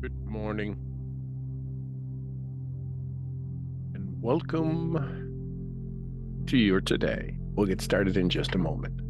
Good morning and welcome to your today. We'll get started in just a moment.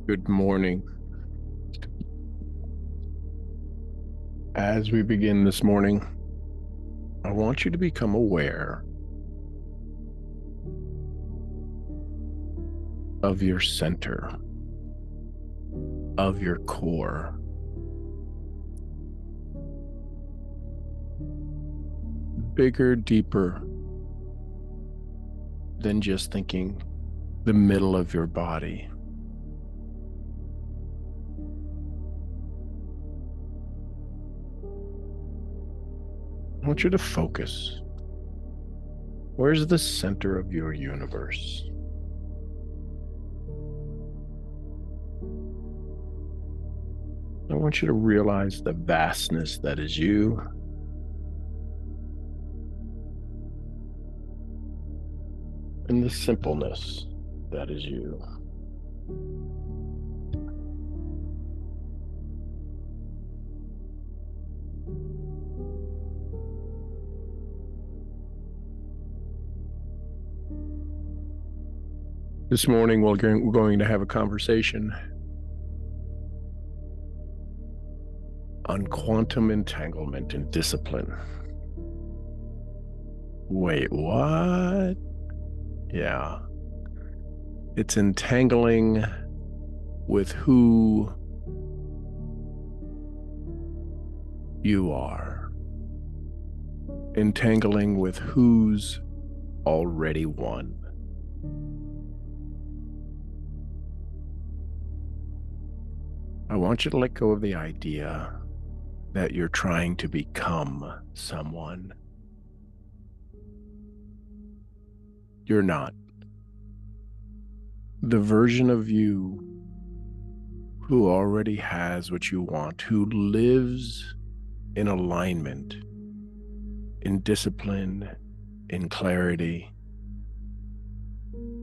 Good morning. As we begin this morning, I want you to become aware of your center, of your core. Bigger, deeper than just thinking the middle of your body. I want you to focus. Where's the center of your universe? I want you to realize the vastness that is you. And the simpleness that is you. This morning, we're going to have a conversation on quantum entanglement and discipline. Wait, what? Yeah. It's entangling with who you are. Entangling with who's already won. I want you to let go of the idea that you're trying to become someone. You're not. The version of you who already has what you want, who lives in alignment, in discipline, in clarity,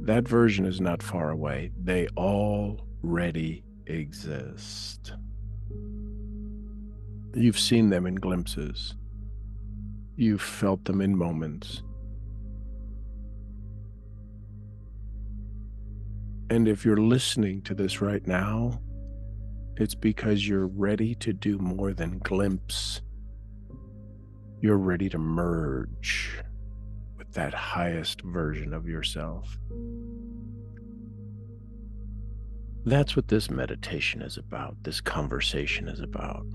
that version is not far away. They already exist. You've seen them in glimpses. You've felt them in moments. And if you're listening to this right now, it's because you're ready to do more than glimpse. You're ready to merge with that highest version of yourself. That's what this meditation is about, this conversation is about.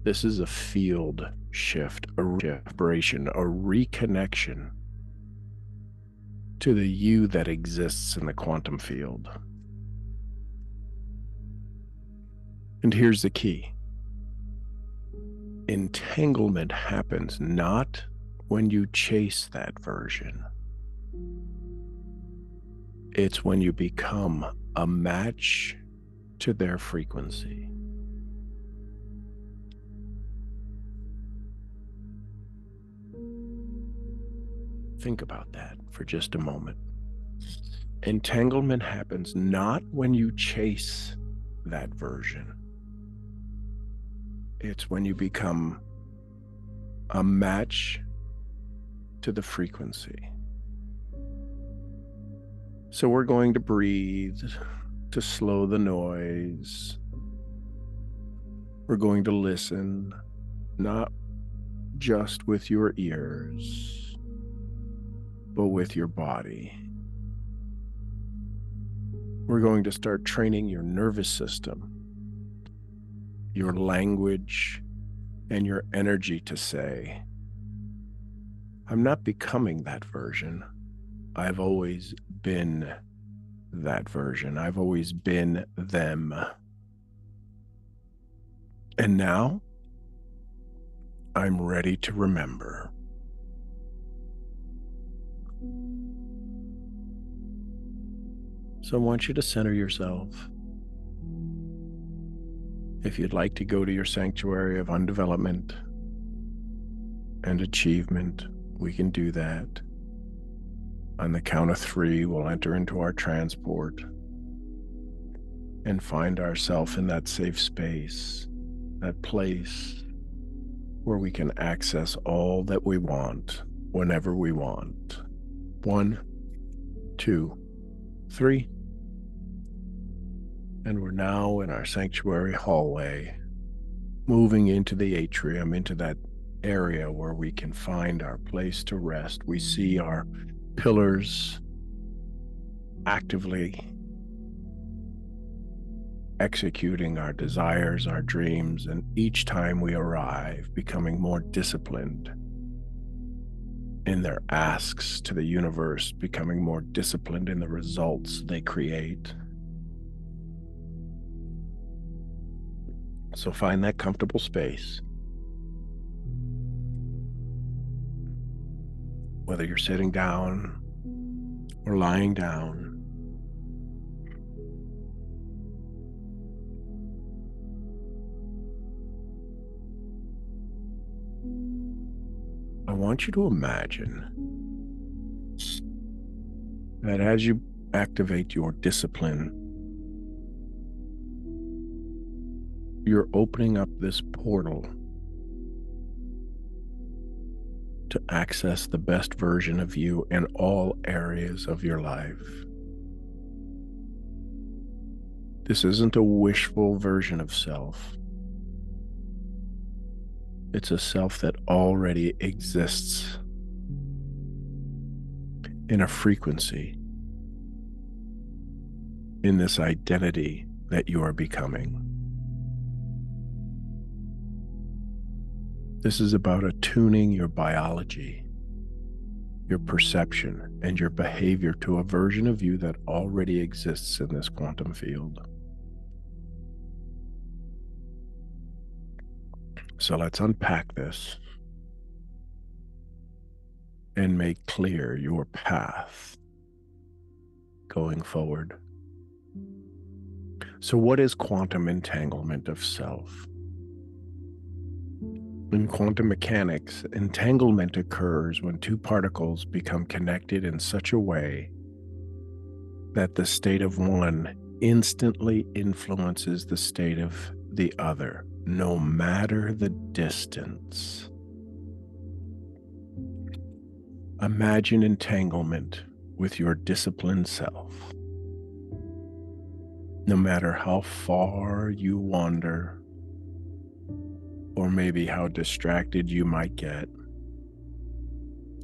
This is a field shift, a respiration, a reconnection to the you that exists in the quantum field. And here's the key. Entanglement happens not when you chase that version. It's when you become a match to their frequency. Think about that for just a moment. Entanglement happens not when you chase that version. It's when you become a match to the frequency. So we're going to breathe to slow the noise. We're going to listen, not just with your ears, but with your body. We're going to start training your nervous system, your language, and your energy to say, I'm not becoming that version. I've always been that version. I've always been them. And now I'm ready to remember. So I want you to center yourself. If you'd like to go to your sanctuary of undevelopment and achievement, we can do that. On the count of 3, we'll enter into our transport and find ourselves in that safe space, that place where we can access all that we want whenever we want. 1, 2, 3. And we're now in our sanctuary hallway, moving into the atrium, into that area where we can find our place to rest. We see our pillars actively executing our desires, our dreams, and each time we arrive, becoming more disciplined in their asks to the universe, becoming more disciplined in the results they create. So find that comfortable space. Whether you're sitting down or lying down, I want you to imagine that as you activate your discipline, you're opening up this portal to access the best version of you in all areas of your life. This isn't a wishful version of self. It's a self that already exists in a frequency, in this identity that you are becoming. This is about attuning your biology, your perception, and your behavior to a version of you that already exists in this quantum field. So let's unpack this and make clear your path going forward. So what is quantum entanglement of self? In quantum mechanics, entanglement occurs when two particles become connected in such a way that the state of one instantly influences the state of the other, no matter the distance. Imagine entanglement with your disciplined self. No matter how far you wander, or maybe how distracted you might get,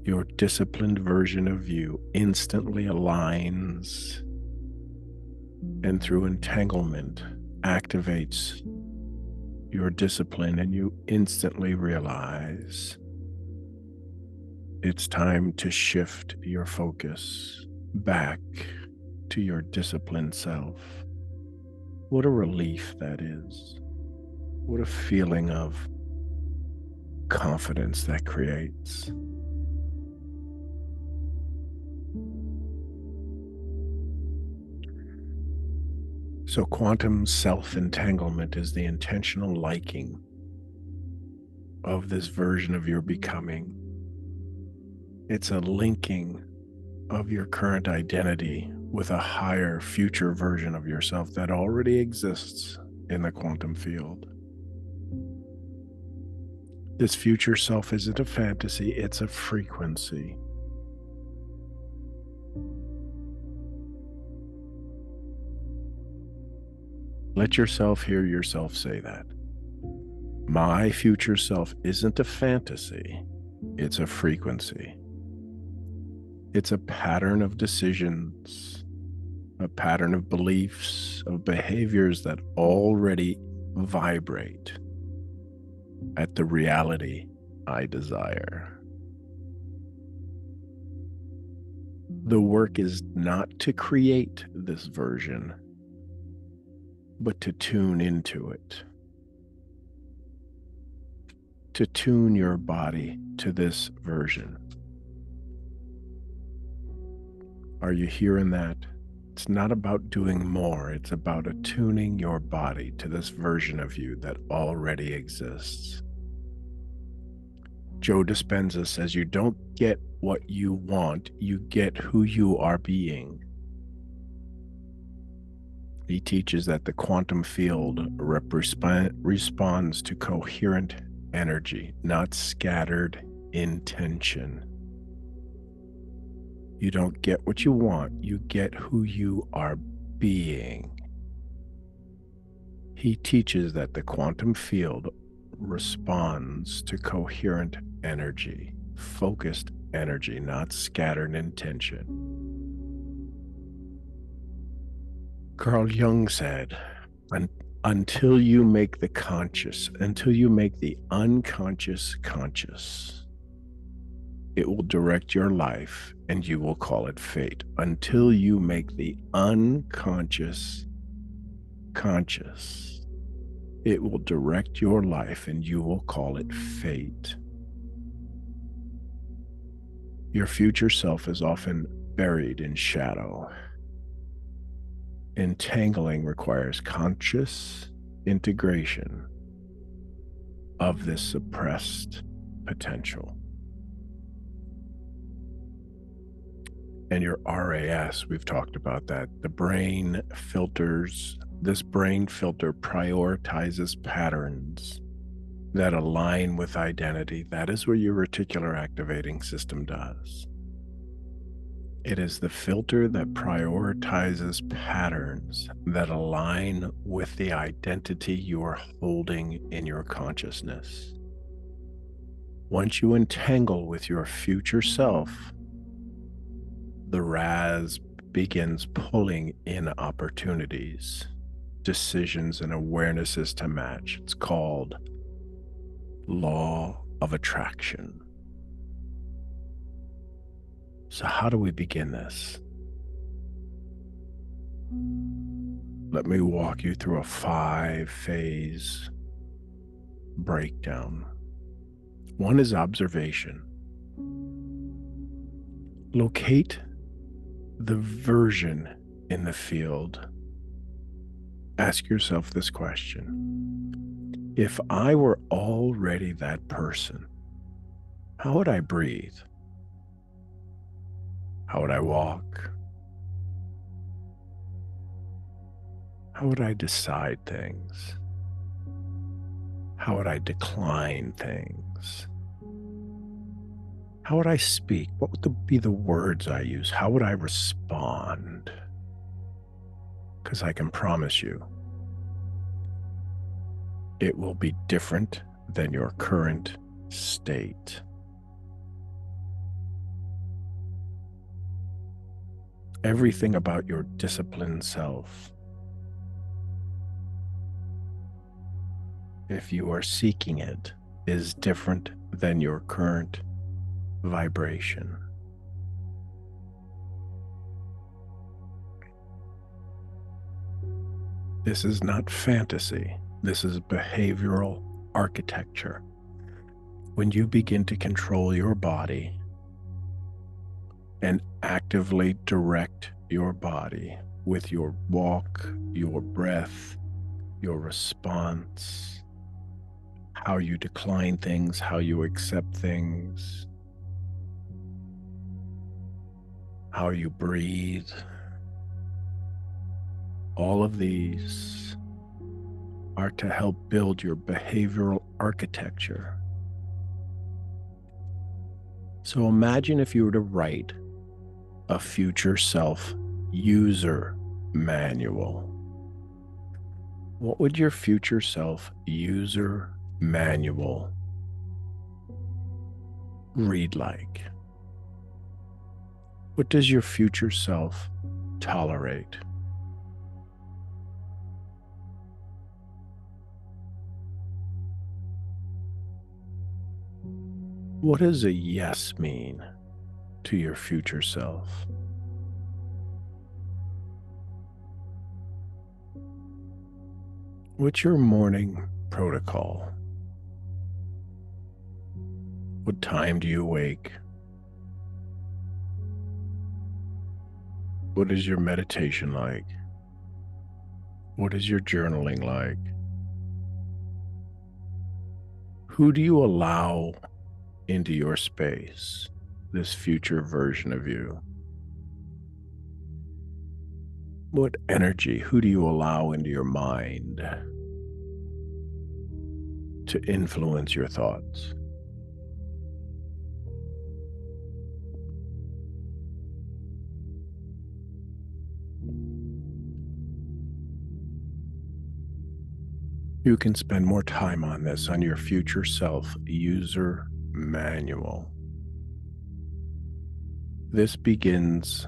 your disciplined version of you instantly aligns and through entanglement activates your discipline, and you instantly realize it's time to shift your focus back to your disciplined self. What a relief that is. What a feeling of confidence that creates. So quantum self-entanglement is the intentional liking of this version of your becoming It's a linking of your current identity with a higher future version of yourself that already exists in the quantum field. This future self isn't a fantasy, it's a frequency. Let yourself hear yourself say that. My future self isn't a fantasy, it's a frequency. It's a pattern of decisions, a pattern of beliefs, of behaviors that already vibrate at the reality I desire. The work is not to create this version, but to tune into it. To tune your body to this version. Are you hearing that? It's not about doing more. It's about attuning your body to this version of you that already exists. Joe Dispenza says you don't get what you want, you get who you are being. He teaches that the quantum field responds to coherent energy, not scattered intention. You don't get what you want, you get who you are being. He teaches that the quantum field responds to coherent energy, focused energy, not scattered intention. Carl Jung said, until you make the unconscious conscious, it will direct your life and you will call it fate. Until you make the unconscious conscious, it will direct your life and you will call it fate. Your future self is often buried in shadow. Entangling requires conscious integration of this suppressed potential. And your RAS, we've talked about that. This brain filter prioritizes patterns that align with identity. That is what your reticular activating system does. It is the filter that prioritizes patterns that align with the identity you are holding in your consciousness. Once you entangle with your future self, the RAS begins pulling in opportunities, decisions, and awarenesses to match. It's called law of attraction. So how do we begin this? Let me walk you through a 5-phase breakdown. 1 is observation. Locate the version in the field. Ask yourself this question. If I were already that person, how would I breathe? How would I walk? How would I decide things? How would I decline things? How would I speak? What would be the words I use? How would I respond? Because I can promise you, it will be different than your current state. Everything about your disciplined self, if you are seeking it, is different than your current vibration. This is not fantasy. This is behavioral architecture. When you begin to control your body and actively direct your body with your walk, your breath, your response, how you decline things, how you accept things, how you breathe. All of these are to help build your behavioral architecture. So imagine if you were to write a future self user manual. What would your future self user manual read like? What does your future self tolerate? What does a yes mean to your future self? What's your morning protocol? What time do you wake? What is your meditation like? What is your journaling like? Who do you allow into your space, this future version of you? What energy, who do you allow into your mind to influence your thoughts? You can spend more time on this on your future self user manual. This creates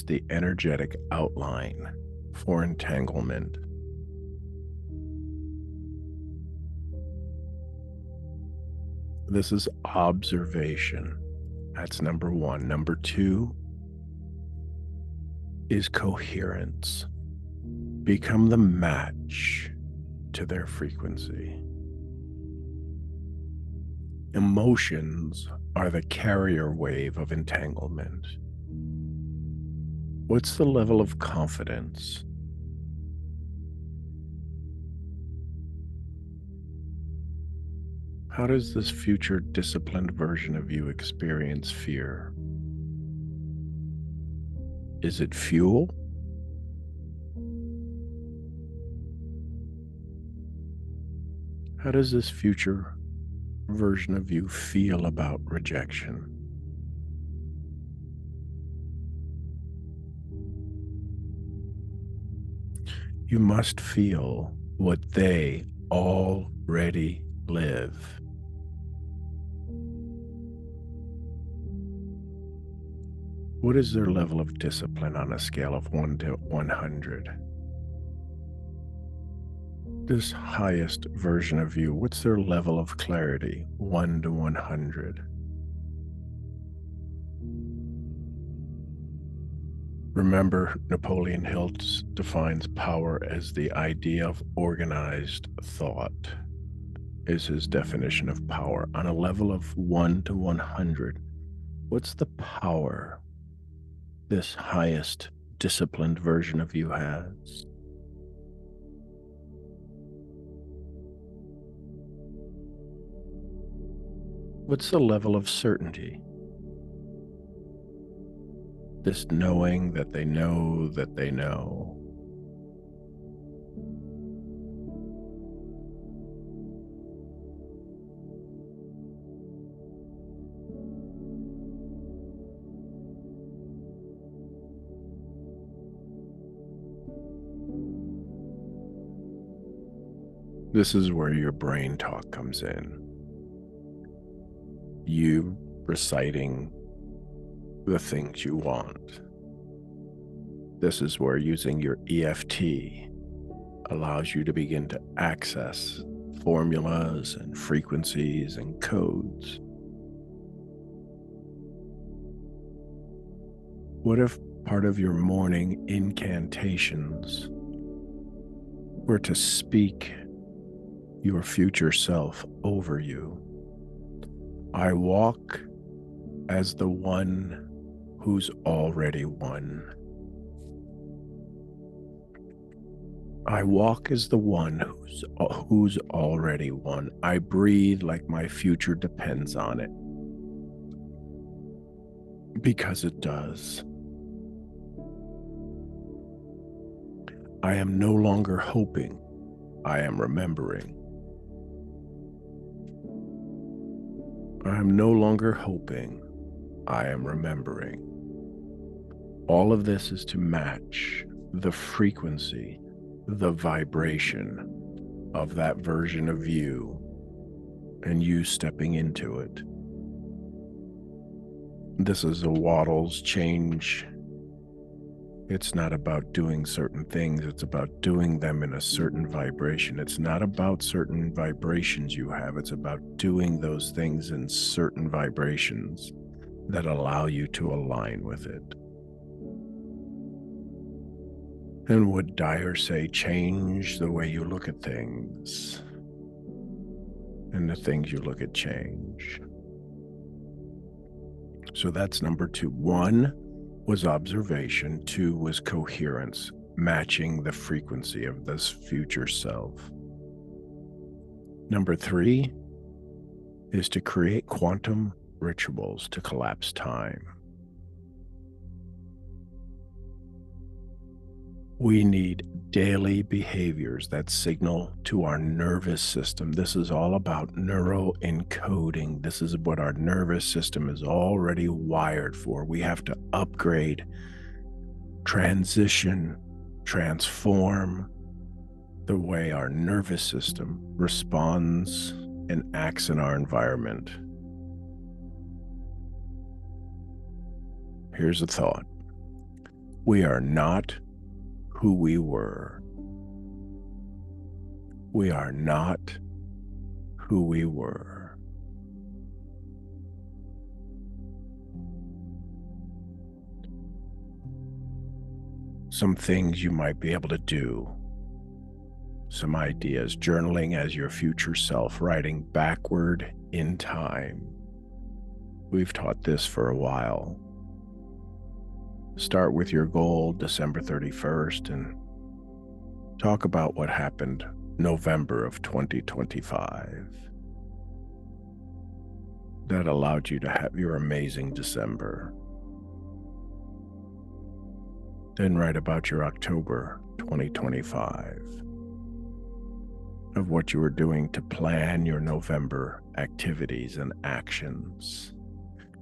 the energetic outline for entanglement. This is observation. That's number one. Number two is coherence. Become the match to their frequency. Emotions are the carrier wave of entanglement. What's the level of confidence? How does this future disciplined version of you experience fear? Is it fuel? How does this future version of you feel about rejection? You must feel what they already live. What is their level of discipline on a scale of 1 to 100? This highest version of you, what's their level of clarity? 1 to 100. Remember, Napoleon Hill defines power as the idea of organized thought, is his definition of power. On a level of 1 to 100, what's the power this highest disciplined version of you has? What's the level of certainty? This knowing that they know that they know. This is where your brain talk comes in. You reciting the things you want. This is where using your EFT allows you to begin to access formulas and frequencies and codes. What if part of your morning incantations were to speak your future self over you? I walk as the one who's already won. I walk as the one who's already won. I breathe like my future depends on it. because it does. I am no longer hoping, I am remembering. I am no longer hoping, I am remembering. All of this is to match the frequency, the vibration of that version of you and you stepping into it. This is a Wattles change. It's not about doing certain things. It's about doing them in a certain vibration. It's not about certain vibrations you have. It's about doing those things in certain vibrations that allow you to align with it. And would Dyer say, change the way you look at things, and the things you look at change. So that's number 2. 1 was observation. 2 was coherence, matching the frequency of this future self. Number 3 is to create quantum rituals to collapse time. We need daily behaviors that signal to our nervous system. This is all about neuroencoding. This is what our nervous system is already wired for. We have to upgrade, transition, transform the way our nervous system responds and acts in our environment. Here's a thought. We are not who we were. We are not who we were. Some things you might be able to do, some ideas, journaling as your future self, writing backward in time. We've taught this for a while. Start with your goal, December 31st, and talk about what happened November of 2025 that allowed you to have your amazing December. Then write about your October 2025 of what you were doing to plan your November activities and actions.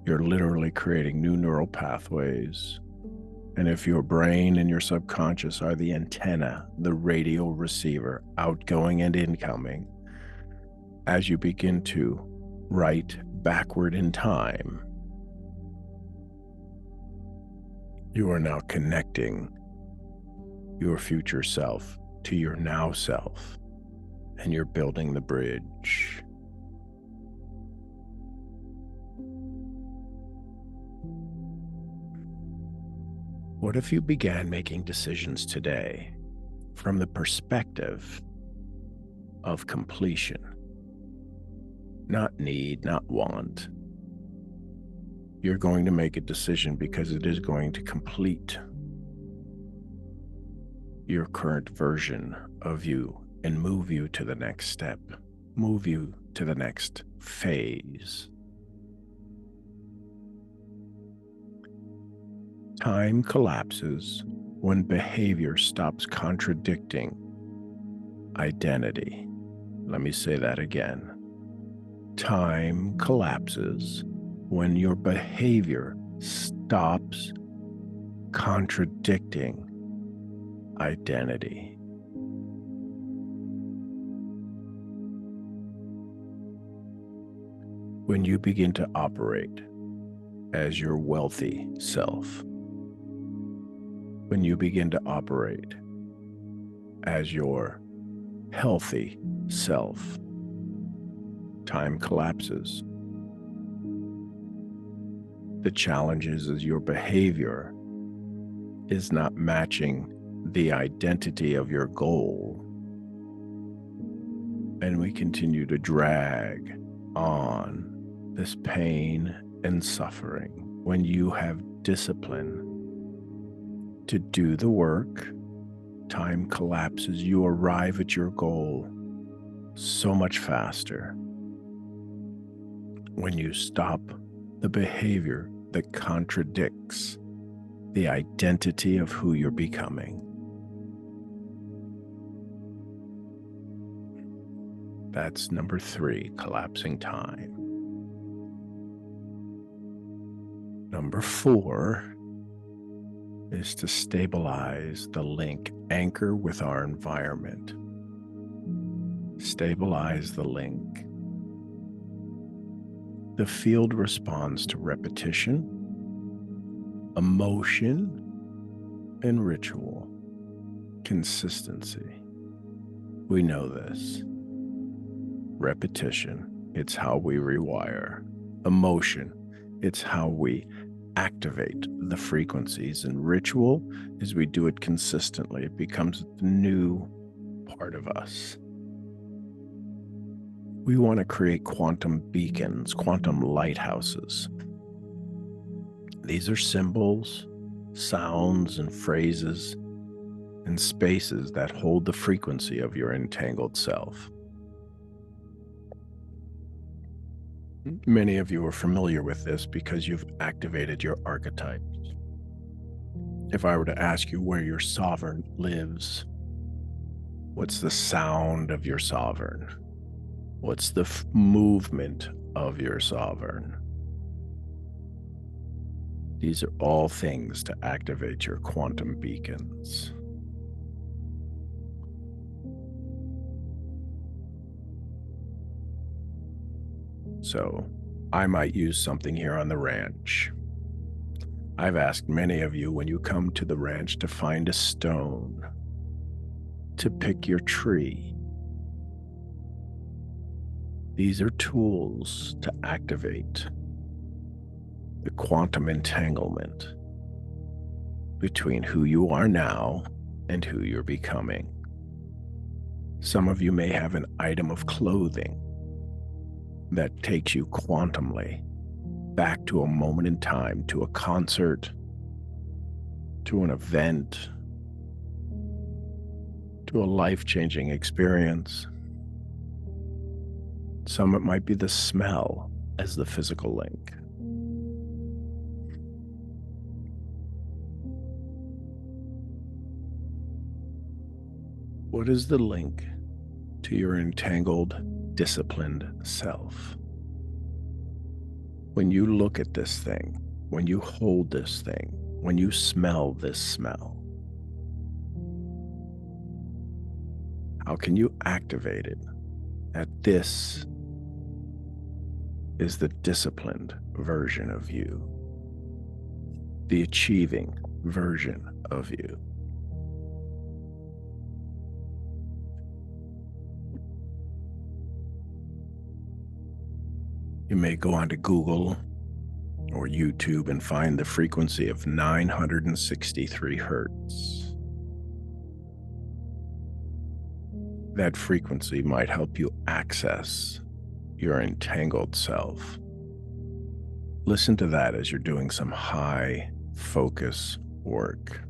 You're literally creating new neural pathways. And if your brain and your subconscious are the antenna, the radio receiver, outgoing and incoming, as you begin to write backward in time, you are now connecting your future self to your now self, and you're building the bridge. What if you began making decisions today from the perspective of completion? Not need, not want. You're going to make a decision because it is going to complete your current version of you and move you to the next step, move you to the next phase. Time collapses when behavior stops contradicting identity. Let me say that again. Time collapses when your behavior stops contradicting identity. When you begin to operate as your wealthy self, when you begin to operate as your healthy self, time collapses. The challenge is your behavior is not matching the identity of your goal. And we continue to drag on this pain and suffering. When you have discipline to do the work, time collapses. You arrive at your goal so much faster when you stop the behavior that contradicts the identity of who you're becoming. That's number 3, collapsing time. Number 4 is to stabilize the link, anchor with our environment. Stabilize the link. The field responds to repetition, emotion, and ritual. Consistency. We know this. Repetition, it's how we rewire. Emotion, it's how we activate the frequencies. And ritual is we do it consistently. It becomes the new part of us. We want to create quantum beacons, quantum lighthouses. These are symbols, sounds, and phrases, and spaces that hold the frequency of your entangled self. Many of you are familiar with this because you've activated your archetypes. If I were to ask you where your sovereign lives, what's the sound of your sovereign? What's the movement of your sovereign? These are all things to activate your quantum beacons. So I might use something here on the ranch. I've asked many of you when you come to the ranch to find a stone, to pick your tree. These are tools to activate the quantum entanglement between who you are now and who you're becoming. Some of you may have an item of clothing that takes you quantumly back to a moment in time, to a concert, to an event, to a life-changing experience. Some, it might be the smell as the physical link. What is the link to your entangled, disciplined self? When you look at this thing, when you hold this thing, when you smell this smell, how can you activate it? That this is the disciplined version of you, the achieving version of you. You may go onto Google or YouTube and find the frequency of 963 hertz. That frequency might help you access your entangled self. Listen to that as you're doing some high focus work.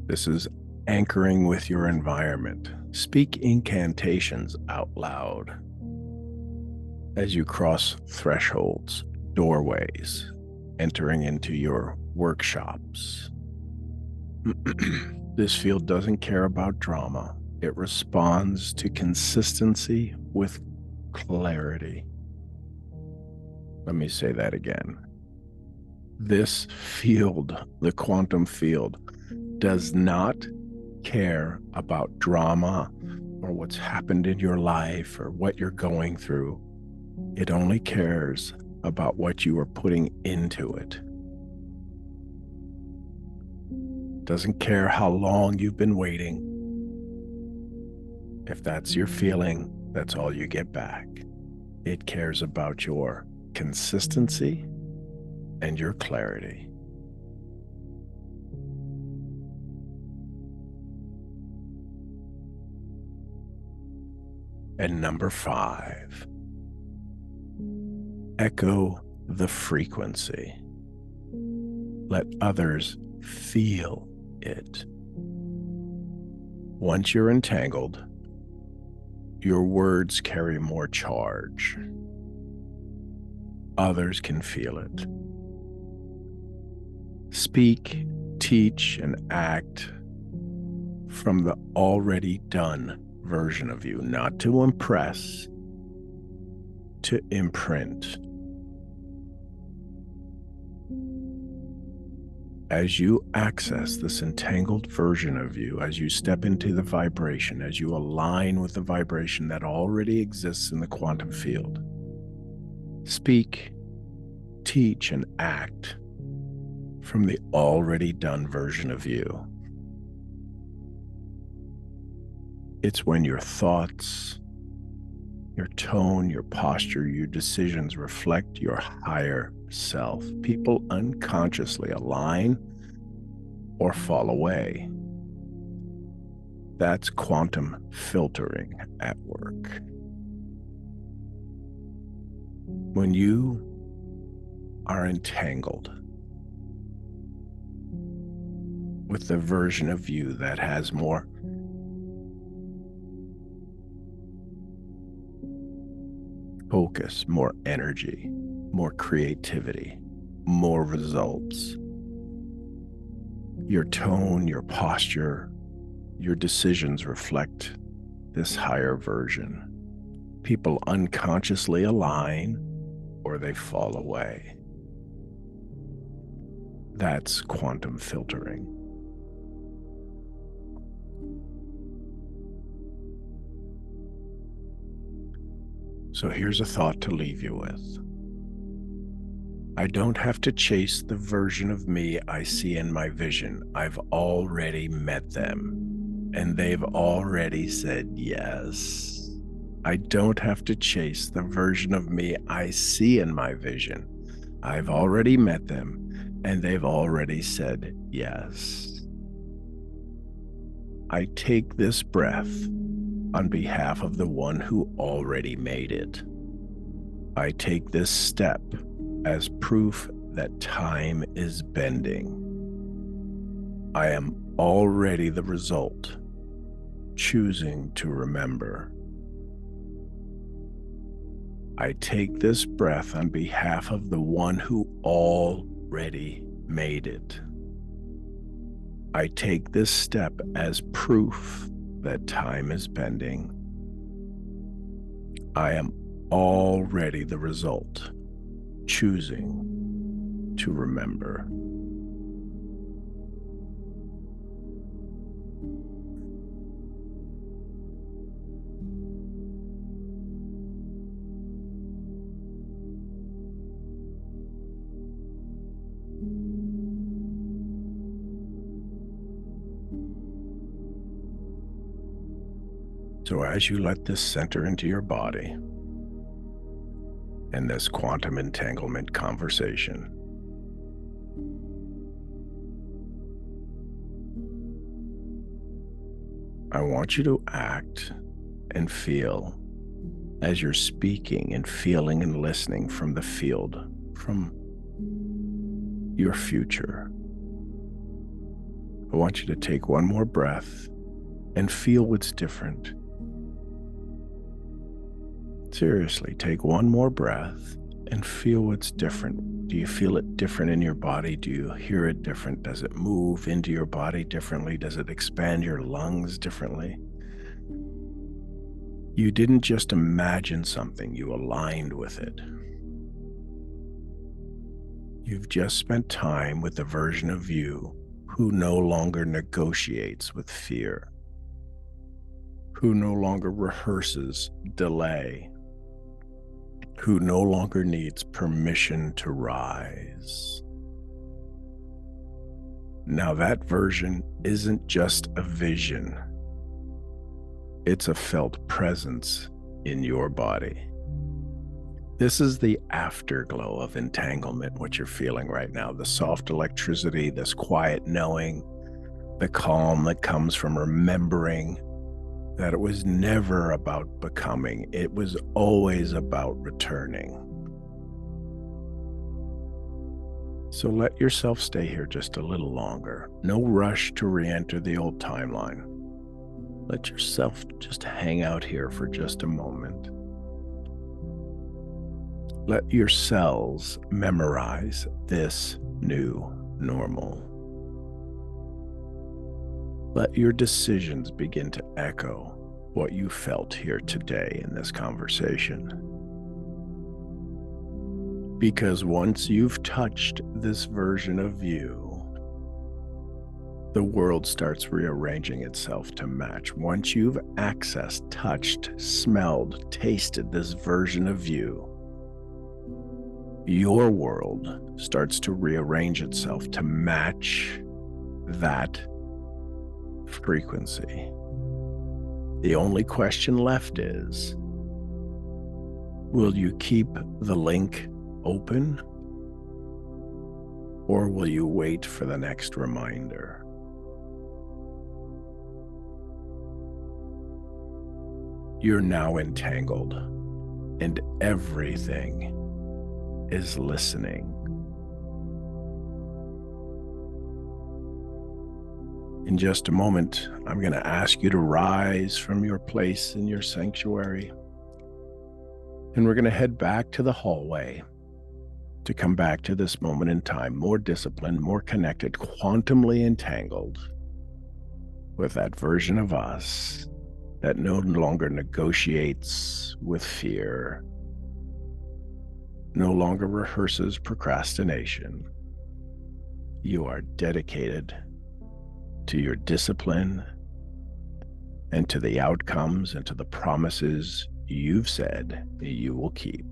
This is anchoring with your environment. Speak incantations out loud as you cross thresholds, doorways, entering into your workshops. This field doesn't care about drama. It responds to consistency with clarity. Let me say that again. This field, the quantum field, does not care about drama or what's happened in your life or what you're going through. It only cares about what you are putting into it. Doesn't care how long you've been waiting. If that's your feeling, that's all you get back. It cares about your consistency and your clarity. And number 5, echo the frequency. Let others feel it. Once you're entangled, Your words carry more charge. Others can feel it. Speak, teach, and act from the already done version of you, not to impress, to imprint. As you access this entangled version of you, as you step into the vibration, as you align with the vibration that already exists in the quantum field, speak, teach, and act from the already done version of you. It's when your thoughts, your tone, your posture, your decisions reflect your higher self. People unconsciously align or fall away. That's quantum filtering at work. When you are entangled with the version of you that has more focus, more energy, more creativity, more results, your tone, your posture, your decisions reflect this higher version. People unconsciously align or they fall away. That's quantum filtering. So here's a thought to leave you with. I don't have to chase the version of me I see in my vision. I've already met them, and they've already said yes. I don't have to chase the version of me I see in my vision. I've already met them, and they've already said yes. I take this breath on behalf of the one who already made it. I take this step as proof that time is bending. I am already the result, choosing to remember. I take this breath on behalf of the one who already made it. I take this step as proof that time is bending. I am already the result, choosing to remember. So as you let this center into your body in this quantum entanglement conversation, I want you to act and feel as you're speaking and feeling and listening from the field, from your future. I want you to take one more breath and feel what's different. Seriously, take one more breath and feel what's different. Do you feel it different in your body? Do you hear it different? Does it move into your body differently? Does it expand your lungs differently? You didn't just imagine something, you aligned with it. You've just spent time with the version of you who no longer negotiates with fear, who no longer rehearses delay, who no longer needs permission to rise. Now that version isn't just a vision, it's a felt presence in your body. This is the afterglow of entanglement, what you're feeling right now, the soft electricity, this quiet knowing, the calm that comes from remembering that it was never about becoming, it was always about returning. So let yourself stay here just a little longer. No rush to re-enter the old timeline. Let yourself just hang out here for just a moment. Let your cells memorize this new normal. Let your decisions begin to echo what you felt here today in this conversation. Because once you've touched this version of you, the world starts rearranging itself to match. Once you've accessed, touched, smelled, tasted this version of you, your world starts to rearrange itself to match that frequency. The only question left is, will you keep the link open, or will you wait for the next reminder? You're now entangled, and everything is listening. In just a moment, I'm going to ask you to rise from your place in your sanctuary, and we're going to head back to the hallway to come back to this moment in time, more disciplined, more connected, quantumly entangled with that version of us that no longer negotiates with fear, no longer rehearses procrastination. You are dedicated to your discipline and to the outcomes and to the promises you've said you will keep.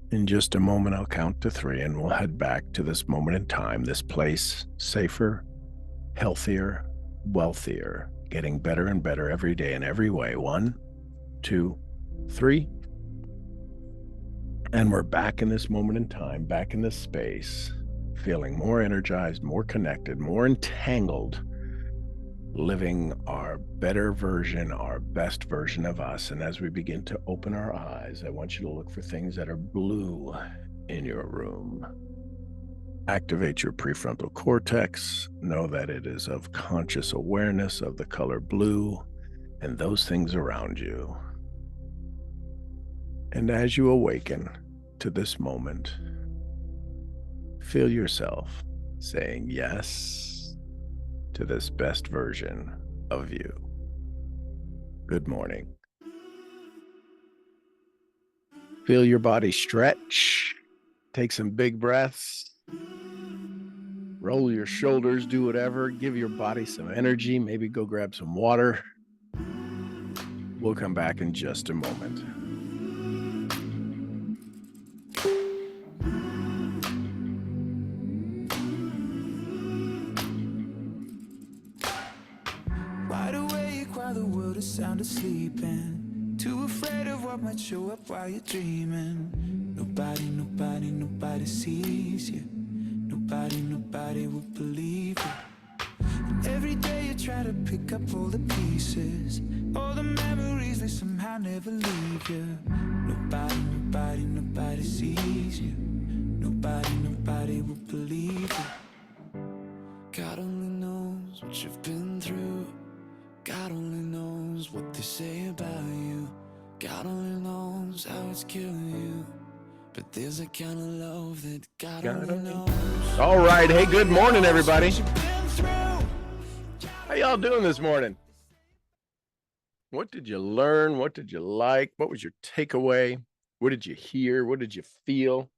In just a moment, I'll count to 3 and we'll head back to this moment in time, this place, safer, healthier, wealthier, getting better and better every day in every way. 1, 2, 3. And we're back in this moment in time, back in this space, feeling more energized, more connected, more entangled, living our better version, our best version of us. And as we begin to open our eyes, I want you to look for things that are blue in your room. Activate your prefrontal cortex. Know that it is of conscious awareness of the color blue and those things around you. And as you awaken to this moment, feel yourself saying yes to this best version of you. Good morning. Feel your body stretch. Take some big breaths. Roll your shoulders, do whatever. Give your body some energy. Maybe go grab some water. We'll come back in just a moment. Wide awake while the world is sound asleep, and too afraid of what might show up while you're dreaming. Nobody sees you. Nobody will believe you. And every day you try to pick up all the pieces, all the memories, they somehow never leave you. Nobody sees you. Nobody will believe you. God only knows what you've been through. God only knows what they say about you. God only knows how it's killing you. But there's a kind of love that God only knows. All right. Hey, good morning, everybody. How y'all doing this morning? What did you learn? What did you like? What was your takeaway? What did you hear? What did you feel?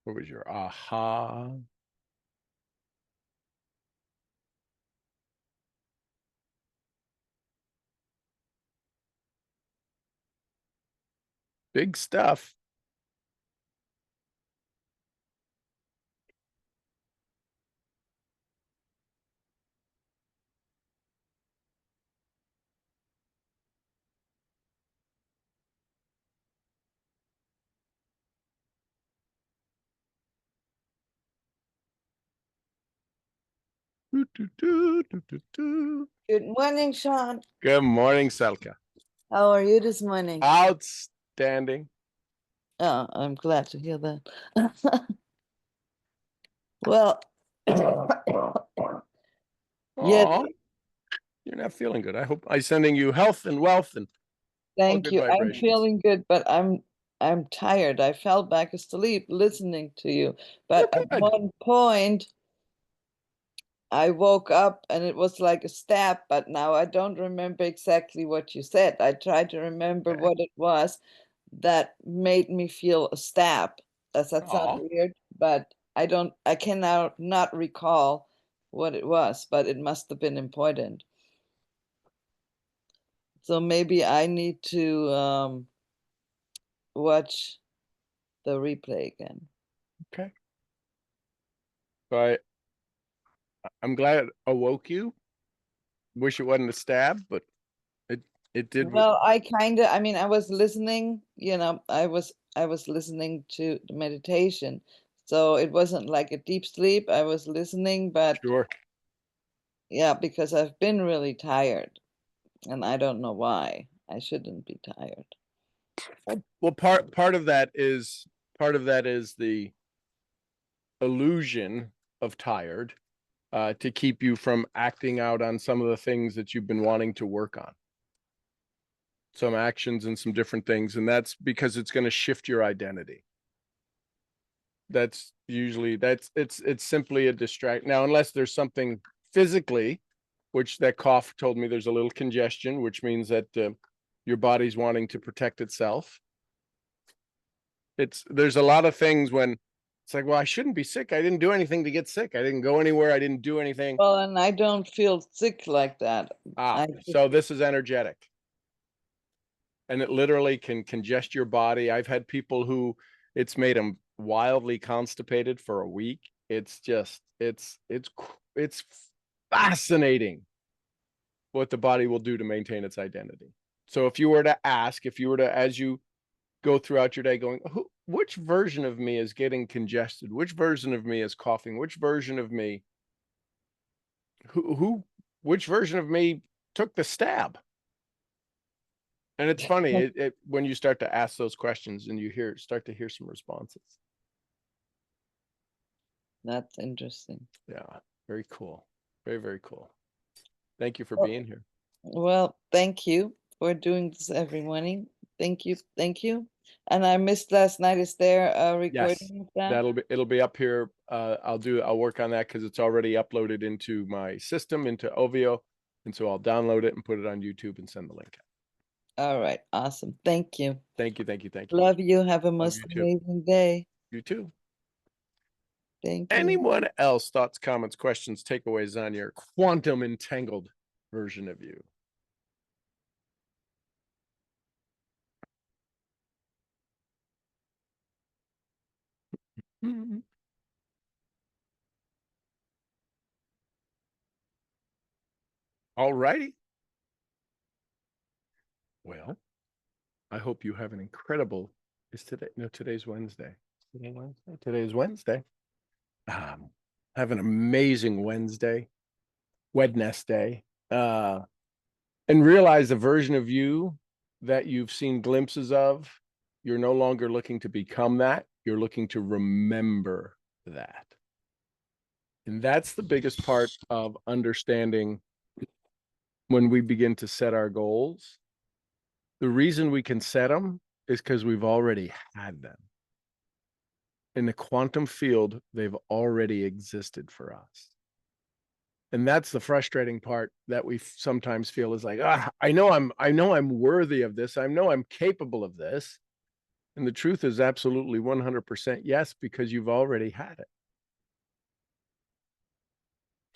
What was your aha? Big stuff. Good morning, Sean. Good morning, Selka. How are you this morning? Outstanding. I'm glad to hear that. Well, yes, Aw, you're not feeling good. I hope I'm sending you health and wealth and all thank good you. I'm vibrations. feeling good, but I'm tired. I fell back asleep listening to you. But Oh, at good. one point, I woke up and it was like a stab, but now I don't remember exactly what you said. I tried to remember Okay. what it was that made me feel a stab. Does that sound Aw. weird? But I can now not recall what it was, but it must have been important. So maybe I need to watch the replay again. Okay. But I'm glad it awoke you. Wish it wasn't a stab, but it did. Well, I mean, I was listening, I was listening to the meditation. So it wasn't like a deep sleep. I was listening, but Sure. yeah, because I've been really tired and I don't know why. I shouldn't be tired. Well, part of that is the illusion of tired, to keep you from acting out on some of the things that you've been wanting to work on. Some actions and some different things, and that's because it's going to shift your identity. That's usually it's simply a distract. Now, unless there's something physically, which that cough told me there's a little congestion, which means that your body's wanting to protect itself. There's a lot of things when it's like, well, I shouldn't be sick. I didn't do anything to get sick. I didn't go anywhere. I didn't do anything. Well, and I don't feel sick like that. So this is energetic. And it literally can congest your body. I've had people who it's made them wildly constipated for a week. It's just, it's fascinating what the body will do to maintain its identity. So if you were to as you go throughout your day going, which version of me is getting congested? Which version of me is coughing? Which version of me, which version of me took the stab? And it's funny, when you start to ask those questions and you start to hear some responses. That's interesting. Yeah, very cool. Very, very cool. Thank you for being here. Well, thank you for doing this every morning. Thank you. Thank you. And I missed last night. Is there a recording of that? It'll be up here. I'll work on that because it's already uploaded into my system, into Ovio. And so I'll download it and put it on YouTube and send the link out. All right. Awesome. Thank you. Thank you. Thank you. Thank you. Love you. Have a most amazing day. You too. Thank you. Anyone else? Thoughts, comments, questions, takeaways on your quantum entangled version of you? All righty. Well, I hope you have an incredible. Today's Wednesday. Today's Wednesday. Have an amazing Wednesday. And realize the version of you that you've seen glimpses of, you're no longer looking to become that. You're looking to remember that. And that's the biggest part of understanding when we begin to set our goals. The reason we can set them is because we've already had them. In the quantum field, they've already existed for us. And that's the frustrating part that we sometimes feel is like, I know I'm worthy of this. I know I'm capable of this. And the truth is absolutely 100% yes, because you've already had it.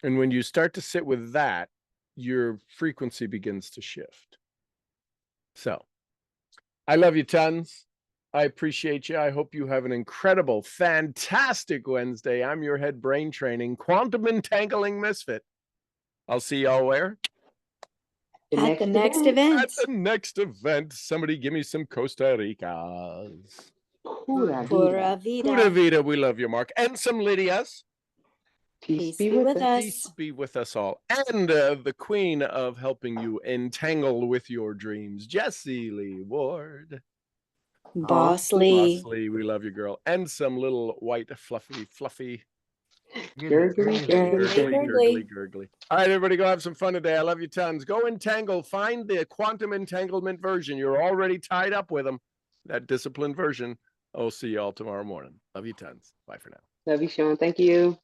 And when you start to sit with that, your frequency begins to shift. So I love you tons. I appreciate you. I hope you have an incredible, fantastic Wednesday. I'm your head brain training, quantum entangling misfit. I'll see y'all where? At the next event. At the next event. Somebody give me some Costa Ricas. Pura vida. Pura vida. We love you, Mark. And some Lydias. Peace be with us. Peace be with us all. And the queen of helping you entangle with your dreams, Jessie Lee Ward. Bosley. Bosley, we love you, girl. And some little white, fluffy. Gurgly, gurgly. Gurgly. All right, everybody, go have some fun today. I love you tons. Go entangle. Find the quantum entanglement version. You're already tied up with them. That disciplined version. I'll see you all tomorrow morning. Love you tons. Bye for now. Love you, Sean. Thank you.